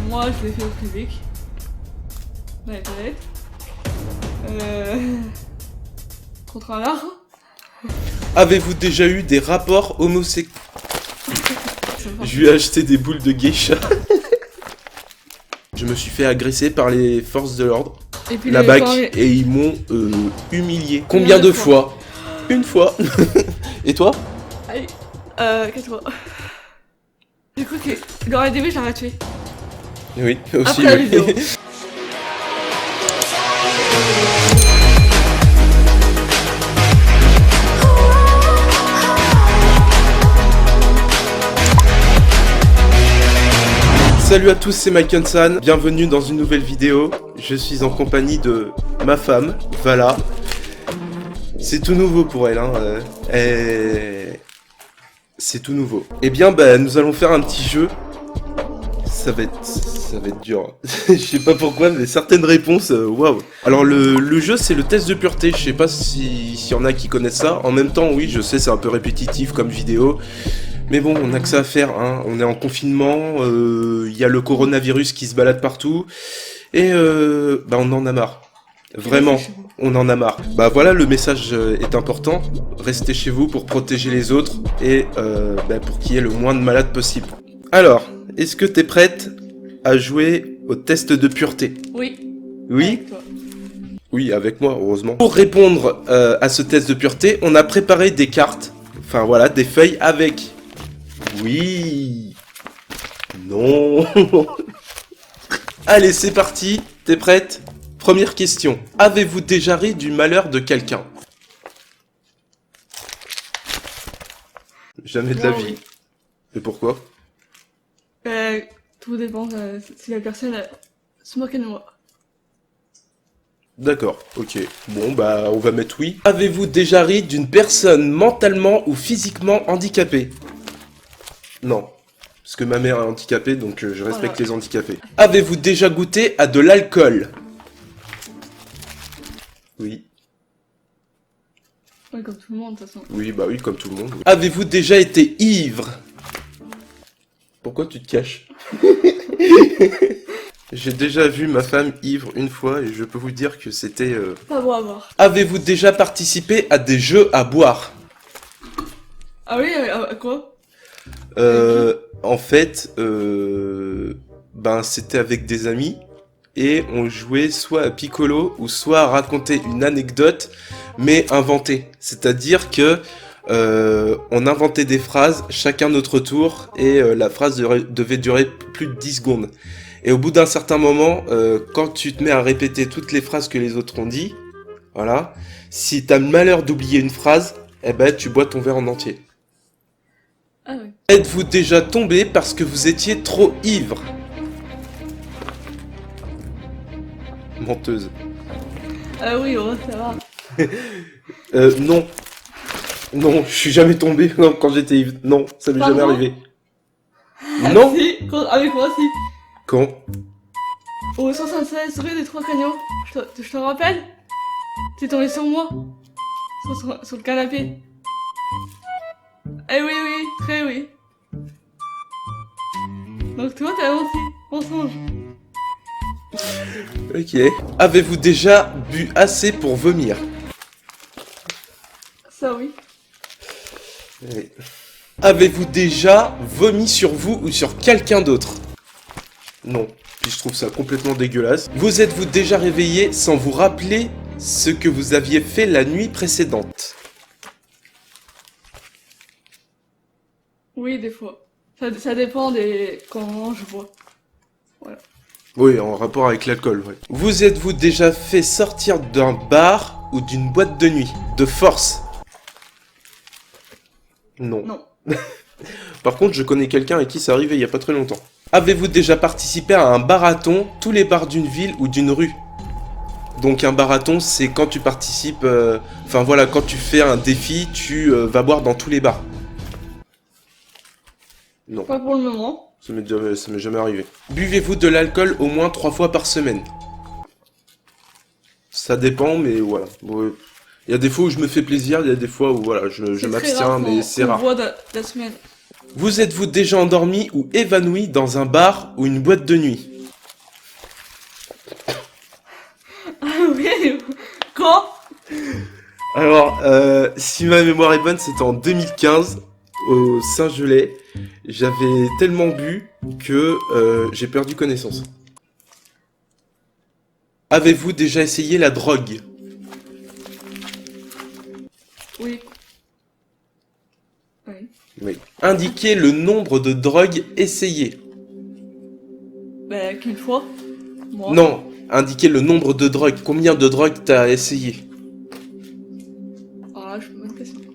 moi je l'ai fait au public. Dans les toilettes. Contre un arbre. Avez-vous déjà eu des rapports homosexuels? Je lui ai acheté des boules de geisha. Je me suis fait agresser par les forces de l'ordre. Et puis La BAC, et ils m'ont humilié. Combien de fois? Une fois. Et toi? Allez, 4 fois. Du coup, dans les débuts, j'aurais tué. Oui, aussi. Après la vidéo. Salut à tous, c'est Mike Hansan, bienvenue dans une nouvelle vidéo. Je suis en compagnie de ma femme, Vala. C'est tout nouveau pour elle, hein. C'est tout nouveau. Eh bien, nous allons faire un petit jeu. Ça va être dur. Je sais pas pourquoi, mais certaines réponses, waouh. Alors le jeu, c'est le test de pureté. Je sais pas s'il y en a qui connaissent ça. En même temps, oui, je sais, c'est un peu répétitif comme vidéo. Mais bon, on a que ça à faire, hein. On est en confinement, y a le coronavirus qui se balade partout, et on en a marre. Vraiment, on en a marre. Voilà, le message est important. Restez chez vous pour protéger les autres, et pour qu'il y ait le moins de malades possible. Alors, est-ce que t'es prête à jouer au test de pureté? Oui. Oui? Avec toi. Oui, avec moi, heureusement. Pour répondre à ce test de pureté, on a préparé des cartes, enfin voilà, des feuilles avec... Oui. Non. Allez, c'est parti. T'es prête? Première question. Avez-vous déjà ri du malheur de quelqu'un? Jamais de la vie. Oui. Et pourquoi? Tout dépend si la personne se moquait de moi. D'accord, ok. Bon, on va mettre oui. Avez-vous déjà ri d'une personne mentalement ou physiquement handicapée? Non, parce que ma mère est handicapée, donc je respecte les handicapés. Avez-vous déjà goûté à de l'alcool? Oui. Ouais, comme tout le monde, de toute façon. Oui, oui, comme tout le monde. Avez-vous déjà été ivre? Pourquoi tu te caches? J'ai déjà vu ma femme ivre une fois, et je peux vous dire que c'était... Pas bon à voir. Avez-vous déjà participé à des jeux à boire? Ah oui, à quoi? En fait, c'était avec des amis et on jouait soit à Piccolo ou soit à raconter une anecdote mais inventée. C'est-à-dire que on inventait des phrases chacun notre tour et la phrase devait durer plus de 10 secondes. Et au bout d'un certain moment, quand tu te mets à répéter toutes les phrases que les autres ont dit, voilà, si t'as le malheur d'oublier une phrase, tu bois ton verre en entier. Ah oui. Êtes-vous déjà tombé parce que vous étiez trop ivre? Menteuse. Ah oui, oh, ça va. Non. Non, je suis jamais tombé quand j'étais ivre. Non, ça m'est jamais arrivé. Non. Si, avec moi, si. Quand? Au 76 rue des Trois Canyons. Je te rappelle? T'es tombé sur moi. Sur le canapé. Eh oui, oui, très oui. Donc toi, t'as menti. Mensonge. Ok. Avez-vous déjà bu assez pour vomir? Ça oui. Oui. Avez-vous déjà vomi sur vous ou sur quelqu'un d'autre? Non. Puis je trouve ça complètement dégueulasse. Vous êtes-vous déjà réveillé sans vous rappeler ce que vous aviez fait la nuit précédente? Oui, des fois. Ça dépend des quand je bois. Voilà. Oui, en rapport avec l'alcool, ouais. Vous êtes-vous déjà fait sortir d'un bar ou d'une boîte de nuit? De force? Non. Non. Par contre, je connais quelqu'un avec qui ça arrivait il y a pas très longtemps. Avez-vous déjà participé à un marathon, tous les bars d'une ville ou d'une rue? Donc un marathon, c'est quand tu participes... quand tu fais un défi, tu vas boire dans tous les bars. Non. Pas pour le moment. Ça m'est jamais arrivé. Buvez-vous de l'alcool au moins 3 fois par semaine? Ça dépend, mais voilà. Ouais. Il y a des fois où je me fais plaisir, il y a des fois où voilà, je m'abstiens, mais c'est rare. Boit de la semaine. Vous êtes-vous déjà endormi ou évanoui dans un bar ou une boîte de nuit? Quand? Alors, si ma mémoire est bonne, c'était en 2015, au Saint-Gelais. J'avais tellement bu que j'ai perdu connaissance. Avez-vous déjà essayé la drogue? Oui. Oui. Oui. Indiquez le nombre de drogues essayées. Bah, qu'une fois. Moi. Non, indiquez le nombre de drogues. Combien de drogues t'as essayé? Ah, je peux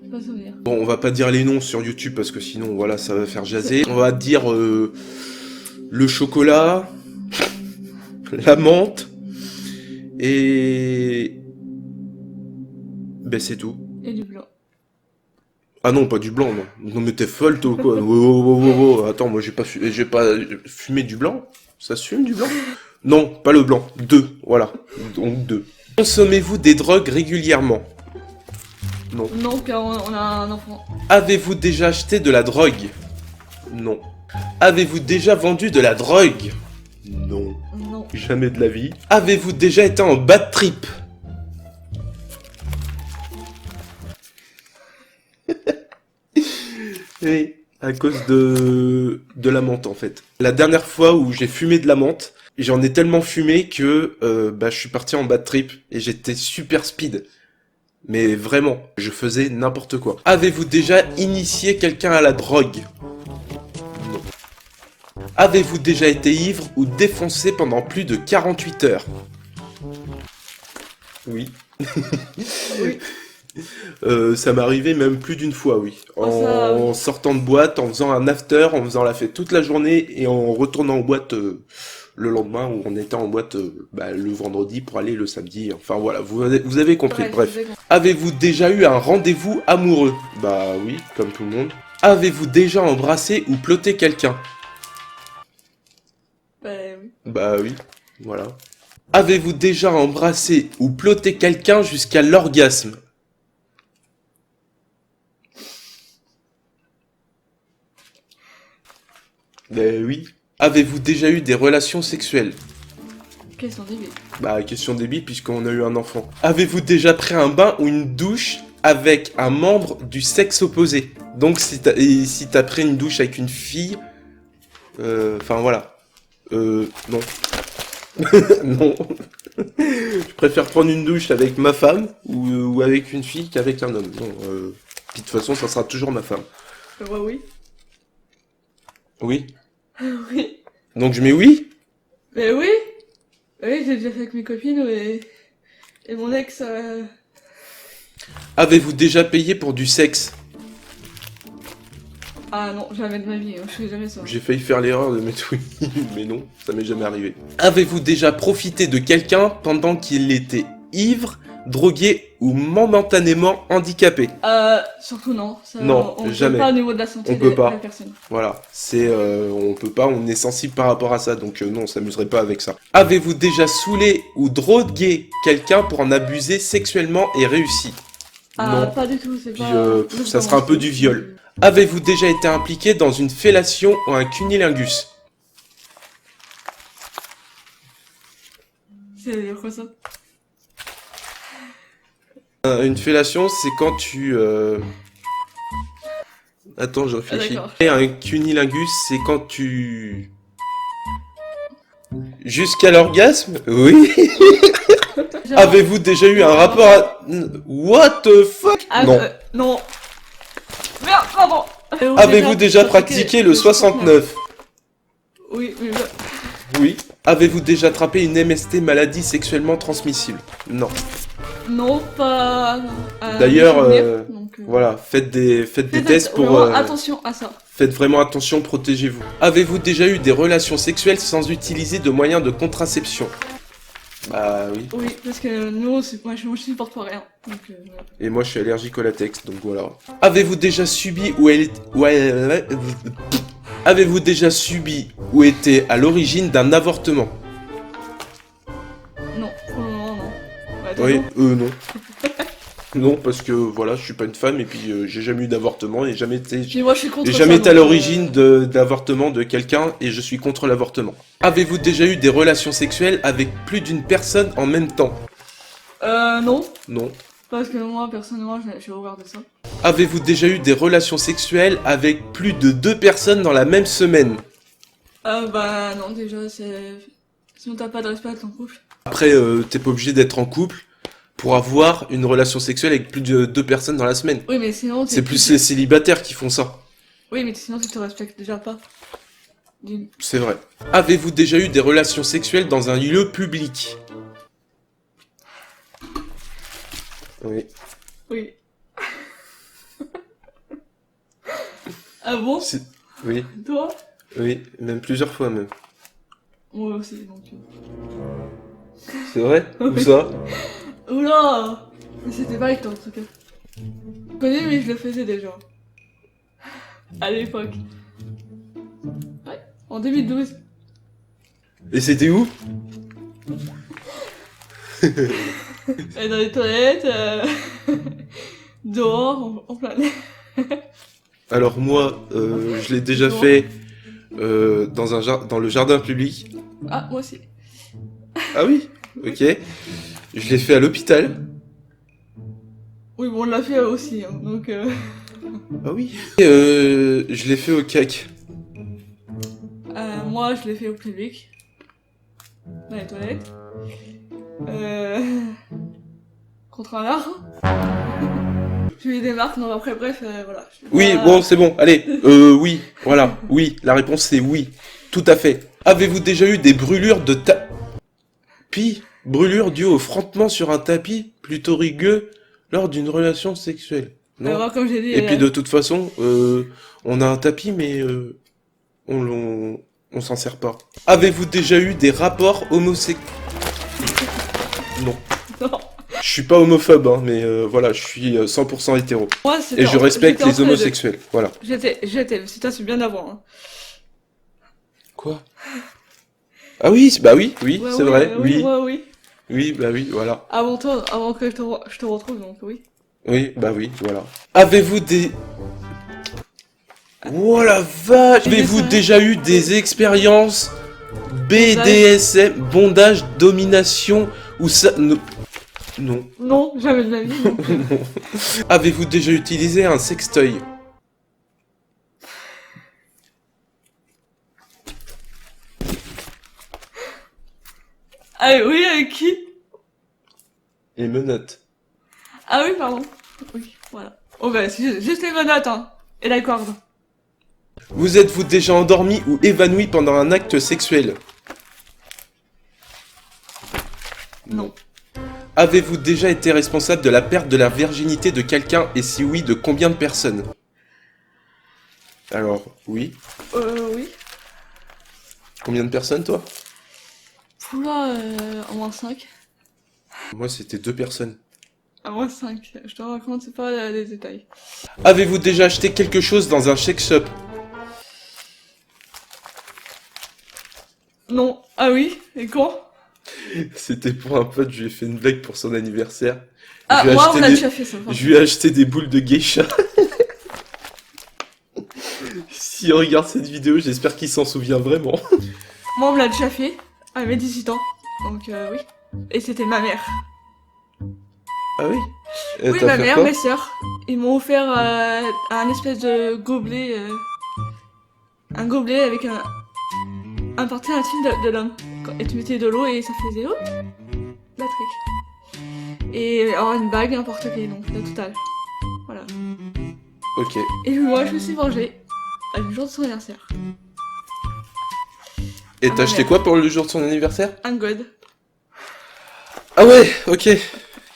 pas souvenir. Bon, on va pas dire les noms sur YouTube parce que sinon, voilà, ça va faire jaser. On va dire le chocolat, la menthe et... Ben c'est tout. Et du blanc. Ah non, pas du blanc, non. Non mais t'es folle toi ou quoi? Oh. Attends, moi j'ai pas fumé du blanc. Ça se fume du blanc? Non, pas le blanc. 2, voilà. Donc 2. Consommez-vous des drogues régulièrement? Non. Non, car on a un enfant. Avez-vous déjà acheté de la drogue? Non. Avez-vous déjà vendu de la drogue? Non. Non. Jamais de la vie. Avez-vous déjà été en bad trip? Oui, à cause de la menthe en fait. La dernière fois où j'ai fumé de la menthe, j'en ai tellement fumé que je suis parti en bad trip et j'étais super speed. Mais vraiment, je faisais n'importe quoi. Avez-vous déjà initié quelqu'un à la drogue? Non. Avez-vous déjà été ivre ou défoncé pendant plus de 48 heures? Oui. Oui. Ça m'est arrivé même plus d'une fois, oui. Oh, ça, En sortant de boîte, en faisant un after, en faisant la fête toute la journée et en retournant en boîte le lendemain où on était en boîte le vendredi pour aller le samedi. Enfin voilà, vous avez compris. Bref. Avez-vous déjà eu un rendez-vous amoureux? Bah oui, comme tout le monde. Avez-vous déjà embrassé ou ploté quelqu'un? Bah oui. Bah oui, voilà. Avez-vous déjà embrassé ou ploté quelqu'un jusqu'à l'orgasme? Oui. Avez-vous déjà eu des relations sexuelles? Question débile. Bah, question débile puisqu'on a eu un enfant. Avez-vous déjà pris un bain ou une douche avec un membre du sexe opposé? Donc si t'as pris une douche avec une fille, enfin voilà. Non. Non. Je préfère prendre une douche avec ma femme ou avec une fille qu'avec un homme. Non. Puis de toute façon, ça sera toujours ma femme. Ouais, oui. Oui. Oui. Donc je mets oui. Mais oui. Oui, j'ai déjà fait avec mes copines et mon ex. Avez-vous déjà payé pour du sexe? Ah non, jamais de ma vie, je fais jamais ça. J'ai failli faire l'erreur de mettre oui, mais non, ça m'est jamais arrivé. Avez-vous déjà profité de quelqu'un pendant qu'il était ivre, drogué ou momentanément handicapé? Surtout non. Ça, Non, on jamais. peut pas au niveau de la santé On peut de pas. la personne. Voilà, c'est on peut pas, on est sensible par rapport à ça, donc non, on s'amuserait pas avec ça. Avez-vous déjà saoulé ou drogué quelqu'un pour en abuser sexuellement et réussi? Ah, Non. pas du tout, c'est Puis pas. ça sera un peu du viol. Avez-vous déjà été impliqué dans une fellation ou un cunilingus? C'est quoi ça? Une fellation, c'est quand tu... Attends, je réfléchis. d'accord. Et un cunilingus, c'est quand tu... Jusqu'à l'orgasme? Oui. Genre- Avez-vous déjà eu un rapport à... What the fuck? Ah, Non. non. Merde, pardon. Avez-vous déjà pratiqué le 69? Oui, oui, Oui. Avez-vous déjà attrapé une MST, maladie sexuellement transmissible? Non. non, pas. D'ailleurs, donc, Voilà, faites des faites tests pour... vraiment attention à ça. Faites vraiment attention, protégez-vous. Avez-vous déjà eu des relations sexuelles sans utiliser de moyens de contraception? Bah oui. Oui, parce que nous, moi, je supporte pas rien. Donc, voilà. Et moi je suis allergique au latex, donc voilà. Avez-vous déjà subi Avez-vous déjà subi ou été à l'origine d'un avortement? Non, pour le moment, non. Ouais, Oui, non. non. Non, parce que voilà, je suis pas une femme et puis j'ai jamais eu d'avortement et jamais été... Puis moi, je suis contre J'ai ça, jamais été à donc, l'origine d'avortement de quelqu'un et je suis contre l'avortement. Avez-vous déjà eu des relations sexuelles avec plus d'une personne en même temps? Non. Non. Parce que moi, personnellement, j'ai regardé ça. Avez-vous déjà eu des relations sexuelles avec plus de 2 personnes dans la même semaine? Bah non, déjà, c'est... Sinon t'as pas de respect à ton couple. Après, t'es pas obligé d'être en couple pour avoir une relation sexuelle avec plus de 2 personnes dans la semaine. Oui, mais sinon... C'est plus les célibataires qui font ça. Oui, mais sinon tu te respectes déjà pas. D'une... C'est vrai. Avez-vous déjà eu des relations sexuelles dans un lieu public? Oui. Oui. Ah bon? Oui, Toi? oui, même plusieurs fois même. Moi aussi, donc... C'est vrai? Où Oui. ça? Oula! Mais c'était pas avec toi, en tout cas. Je connais, mais je le faisais déjà. À l'époque. Ouais, en 2012. Et c'était où? Et dans les toilettes, dehors, en plein air. Alors moi, je l'ai déjà fait dans le jardin public. Ah, moi aussi. Ah oui? Ok. Je l'ai fait à l'hôpital. Oui, bon, on l'a fait aussi, hein, donc... Ah oui. Je l'ai fait au CAC. moi, je l'ai fait au public. Dans les toilettes. Contre un arbre. J'ai eu des marques, non, après, bref, voilà. Oui, bon, c'est bon. Allez. Oui. Voilà. Oui. La réponse c'est oui. Tout à fait. Avez-vous déjà eu des brûlures de tapis? Brûlures dues au frottement sur un tapis plutôt rugueux lors d'une relation sexuelle? Non. Alors, comme j'ai dit... Et puis de toute façon, on a un tapis, mais on s'en sert pas. Avez-vous déjà eu des rapports homosexuels? Non. Non. Je suis pas homophobe, hein, mais voilà, je suis 100% hétéro. Moi, c'était Et je respecte j'étais les entre deux. homosexuels, voilà. J'étais, c'est toi, c'est bien avant. Hein. Quoi? Ah oui, bah oui, oui, Ouais, c'est oui, vrai, oui, oui. ouais, oui. Oui, bah oui, voilà. Avant toi, avant que je te retrouve, donc oui. Oui, bah oui, voilà. Avez-vous des... Oh la vache! Avez-vous déjà eu des expériences BDSM, bondage, domination ou ça... Non. Non, jamais de la vie. Non. Non. Avez-vous déjà utilisé un sextoy? Ah oui, avec qui? Les menottes. Ah oui, pardon. Oui, voilà. Oh bah, c'est juste les menottes, hein. Et la corde. Vous êtes-vous déjà endormi ou évanoui pendant un acte sexuel? Non. Avez-vous déjà été responsable de la perte de la virginité de quelqu'un et si oui, de combien de personnes? Alors, oui. Oui. Combien de personnes, toi? Oula, au moins 5. Moi, c'était 2 personnes. À moins 5. Je te raconte pas les détails. Avez-vous déjà acheté quelque chose dans un sex shop? Non. Ah oui? Et quand? C'était pour un pote, je lui ai fait une blague pour son anniversaire. Ah, Je lui ai moi, acheté on a des- déjà fait ça. enfin. Je lui ai acheté des boules de geisha. S'il regarde cette vidéo, j'espère qu'il s'en souvient vraiment. Moi, on me l'a déjà fait. À mes 18 ans. Donc, oui. Et c'était ma mère. Ah oui? Oui, T'as ma fait mère, quoi? mes sœurs. Ils m'ont offert un espèce de gobelet. Un gobelet avec un partie intime de l'homme. Et tu mettais de l'eau et ça faisait hop, la trick. Et alors une bague, un porte-clés, donc la totale. Voilà. Ok. Et moi, je me suis vengée. Le jour de son anniversaire. Et Ah, t'as acheté merde. quoi pour le jour de son anniversaire? Un god. Ah ouais, ok.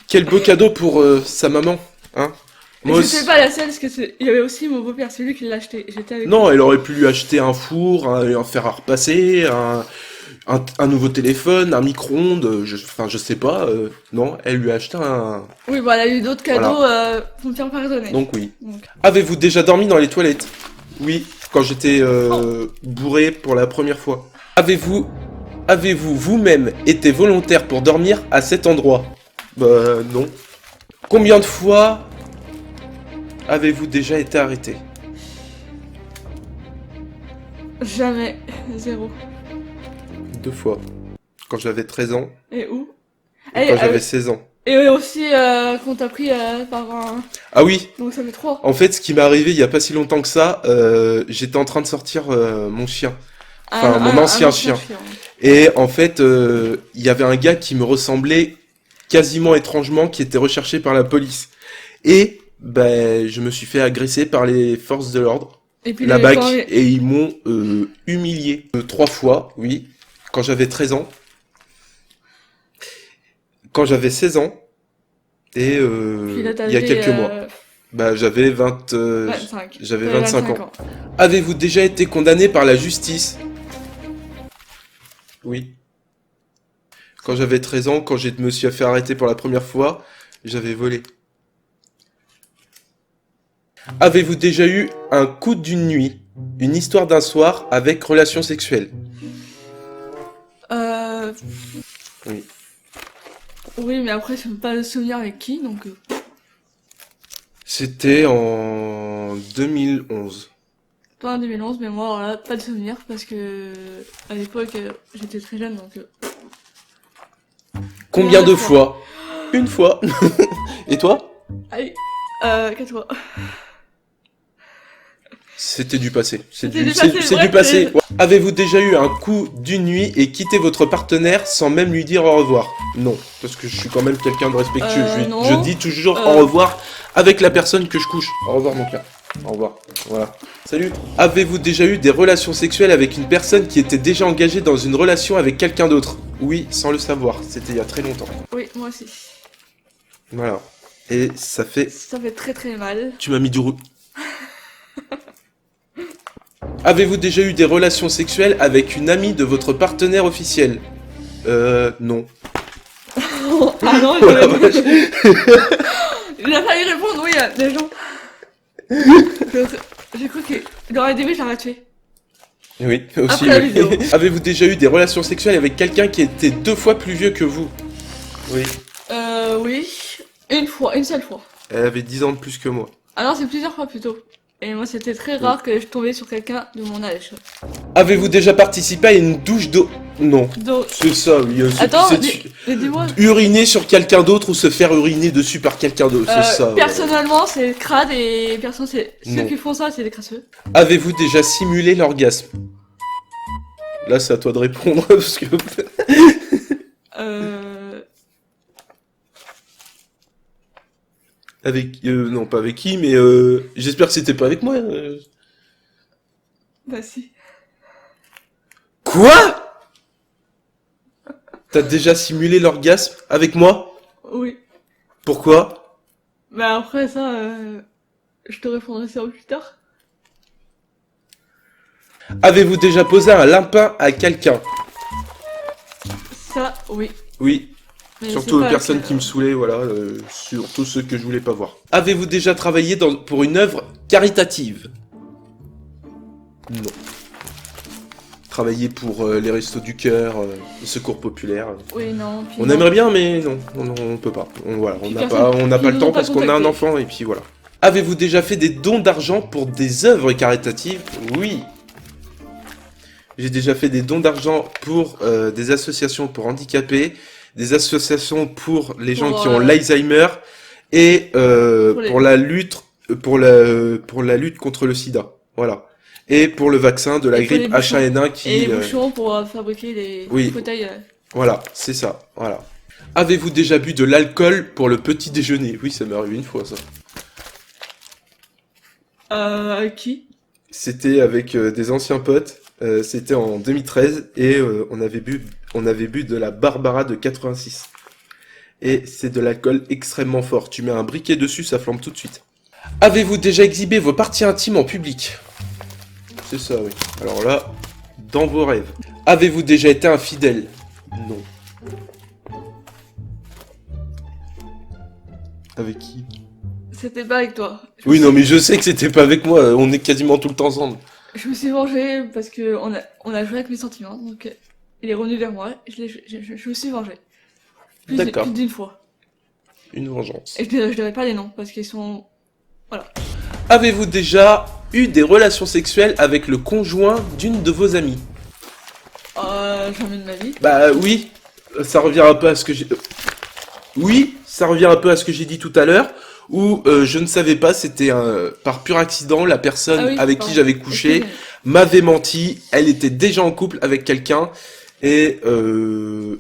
Quel beau cadeau pour sa maman, hein? Et Moi j'étais aussi. pas la seule, parce que il y avait aussi mon beau-père, c'est lui qui l'a acheté. J'étais avec lui. Non, elle aurait pu lui acheter un four, un fer à repasser, un nouveau téléphone, un micro-ondes, enfin je sais pas. Non, elle lui a acheté un... Oui, bah, elle a eu d'autres cadeaux pour me faire pardonner. Donc oui. Donc, Avez-vous déjà dormi dans les toilettes? Oui, quand j'étais bourré pour la première fois. Avez-vous vous-même été volontaire pour dormir à cet endroit? Bah non. Combien de fois avez-vous déjà été arrêté? jamais. 0. 2 fois. Quand j'avais 13 ans Et où? et quand j'avais 16 ans. Et aussi, qu'on t'a pris par un... Ah oui, Donc ça fait 3. en fait, ce qui m'est arrivé il y a pas si longtemps que ça, j'étais en train de sortir mon chien. Enfin, mon ancien chien. Et en fait, il y avait un gars qui me ressemblait quasiment étrangement, qui était recherché par la police. Et ben, je me suis fait agresser par les forces de l'ordre, Et puis la les- BAC, quand- et ils m'ont humilié 3 fois, oui, quand j'avais 13 ans. Quand j'avais 16 ans, et puis là, il y a quelques mois. Bah, j'avais 25. j'avais T'avais 25 ans. Avez-vous déjà été condamné par la justice? Oui. Quand j'avais 13 ans, quand je me suis fait arrêter pour la première fois, j'avais volé. Avez-vous déjà eu un coup d'une nuit, une histoire d'un soir avec relation sexuelle? Oui. Oui, mais après, je ne peux pas le souvenir avec qui, donc... C'était en 2011. Pas en 2011, mais moi, alors là, pas de souvenir, parce que... À l'époque, j'étais très jeune, donc... Combien de Deux fois? Une fois. Et toi? Allez, 4 fois. C'était du passé. C'était du passé, C'est ouais, du passé. c'est- Avez-vous déjà eu un coup d'une nuit et quitté votre partenaire sans même lui dire au revoir? Non, parce que je suis quand même quelqu'un de respectueux. Non. Je dis toujours Euh. au revoir avec la personne que je couche. Au revoir mon cœur. Au revoir. Voilà. Salut. Avez-vous déjà eu des relations sexuelles avec une personne qui était déjà engagée dans une relation avec quelqu'un d'autre? Oui, sans le savoir. C'était il y a très longtemps. Oui, moi aussi. Voilà. Et ça fait... Ça fait très très mal. Tu m'as mis du roux. Avez-vous déjà eu des relations sexuelles avec une amie de votre partenaire officiel? Non. Ah non, Oh la vache. il a failli répondre oui à des gens. J'ai cru qu'il aurait début, je l'aurais tué. Oui, aussi. Après la oui. vidéo. Avez-vous déjà eu des relations sexuelles avec quelqu'un qui était 2 fois plus vieux que vous? Oui. Oui. Une seule fois. Elle avait 10 ans de plus que moi. Alors c'est plusieurs fois plutôt. Et moi c'était très rare que je tombais sur quelqu'un de mon âge. Avez-vous déjà participé à une douche d'eau? Non. Donc, C'est ça, oui. attends, c'est- dis-moi. Uriner sur quelqu'un d'autre ou se faire uriner dessus par quelqu'un d'autre, c'est ça. Personnellement c'est crade et personne c'est ceux Non. qui font ça c'est des crasseux. Avez-vous déjà simulé l'orgasme? Là, c'est à toi de répondre, parce que... Avec... non, pas avec qui, mais j'espère que c'était pas avec moi. Bah si. Quoi? T'as déjà simulé l'orgasme avec moi? Oui. Pourquoi? Bah après ça, je te répondrai ça plus tard. Avez-vous déjà posé un lapin à quelqu'un? Ça, oui. Oui, Mais surtout c'est aux pas personnes que- qui me saoulaient, voilà, surtout ceux que je voulais pas voir. Avez-vous déjà travaillé pour une œuvre caritative? Non. Travailler pour les Restos du Cœur, le Secours Populaire. Oui, non. puis On non. aimerait bien, mais non, on peut pas. Voilà, on Puis n'a personne- pas, on n'a ils pas le nous temps ont pas parce qu'on a un contactés. enfant et puis voilà. Avez-vous déjà fait des dons d'argent pour des œuvres caritatives? Oui. J'ai déjà fait des dons d'argent pour des associations pour handicapés, des associations pour les gens Pour, qui ont l'Alzheimer et les- pour la lutte pour la lutte contre le sida. Voilà. Et pour le vaccin de la Et pour grippe les bouchons. H1N1 qui Et les bouchons pour fabriquer les oui. fauteuils. Voilà, c'est ça, voilà. Avez-vous déjà bu de l'alcool pour le petit déjeuner? Oui, ça m'est arrivé une fois, ça. Avec qui? C'était avec des anciens potes, c'était en 2013, et on avait bu de la Barbara de 86. Et c'est de l'alcool extrêmement fort. Tu mets un briquet dessus, ça flambe tout de suite. Avez-vous déjà exhibé vos parties intimes en public? C'est ça, oui. Alors là, dans vos rêves. Avez-vous déjà été infidèle? Non. Avec qui? C'était pas avec toi. Oui, non, mais je sais que c'était pas avec moi, on est quasiment tout le temps ensemble. Je me suis vengée parce que on a joué avec mes sentiments, donc il est revenu vers moi, je me suis vengée. D'accord. Plus d'une fois. Une vengeance. Et je dirais pas les noms, parce qu'ils sont... Avez-vous déjà eu des relations sexuelles avec le conjoint d'une de vos amies? Jamais de ma vie. Bah oui, ça revient un peu à ce que j'ai... Oui, ça revient un peu à ce que j'ai dit tout à l'heure, où je ne savais pas, c'était par pur accident, la personne Ah oui, avec qui pardon. j'avais couché Excusez. m'avait menti, elle était déjà en couple avec quelqu'un, et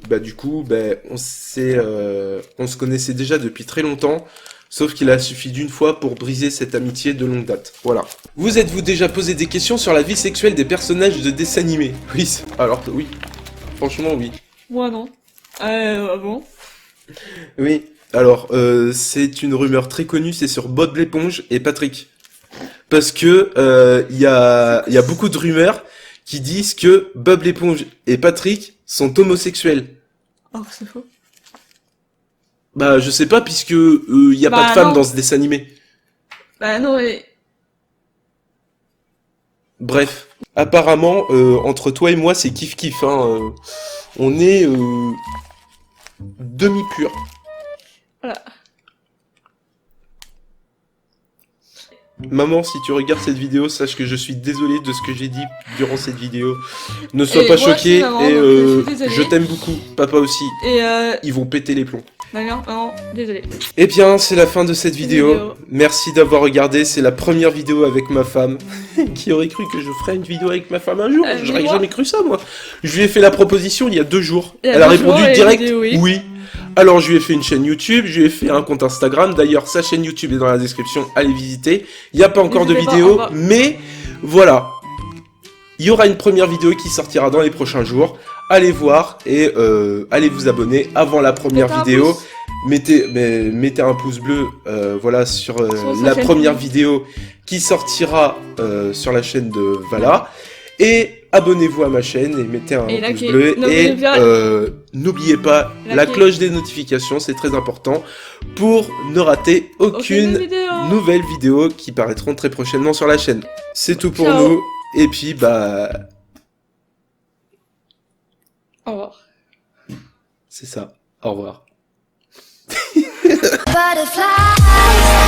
bah du coup, bah, on se connaissait déjà depuis très longtemps, sauf qu'il a suffi d'une fois pour briser cette amitié de longue date. Voilà. Vous êtes-vous déjà posé des questions sur la vie sexuelle des personnages de dessins animés? Oui, alors oui, franchement oui. Moi, non. Bon. Oui, alors c'est une rumeur très connue, c'est sur Bob l'éponge et Patrick. Parce que il y a beaucoup de rumeurs qui disent que Bob l'éponge et Patrick sont homosexuels. Oh, c'est faux. Bah je sais pas puisque il y a pas de Bah, femmes non. dans ce dessin animé. Bah, non, mais... Bref, apparemment entre toi et moi c'est kiff kiff hein. On est demi pur. Voilà. Maman, si tu regardes cette vidéo, sache que je suis désolé de ce que j'ai dit durant cette vidéo. Ne sois Et pas moi choqué aussi, maman, et donc, je suis désolée. je t'aime beaucoup, papa aussi. Et Ils vont péter les plombs. d'accord, maman, désolé. Eh bien, c'est la fin de cette vidéo. vidéo. Merci d'avoir regardé. C'est la première vidéo avec ma femme. Qui aurait cru que je ferais une vidéo avec ma femme un jour? J'aurais dis-moi. jamais cru ça, moi. Je lui ai fait la proposition il y a 2 jours. Il y a Elle a 2 jours, répondu et direct vidéo, oui. oui. Alors, je lui ai fait une chaîne YouTube, je lui ai fait un compte Instagram. D'ailleurs, sa chaîne YouTube est dans la description. Allez visiter. Il n'y a pas encore de N'hésitez pas, vidéo, on va- mais voilà. Il y aura une première vidéo qui sortira dans les prochains jours. Allez voir et allez vous abonner avant la première Mettez un vidéo. pouce. Mettez un pouce bleu voilà, sur Sur la sa chaîne. première vidéo qui sortira sur la chaîne de Vala. Et abonnez-vous à ma chaîne et mettez un Et pouce likez. bleu. N'oubliez Et bien- n'oubliez pas la Likez. cloche des notifications, c'est très important pour ne rater aucune vidéo. nouvelle vidéo qui paraîtront très prochainement sur la chaîne. C'est tout pour Ciao. nous. Et puis, bah, Au revoir. c'est ça. Au revoir. Butterflies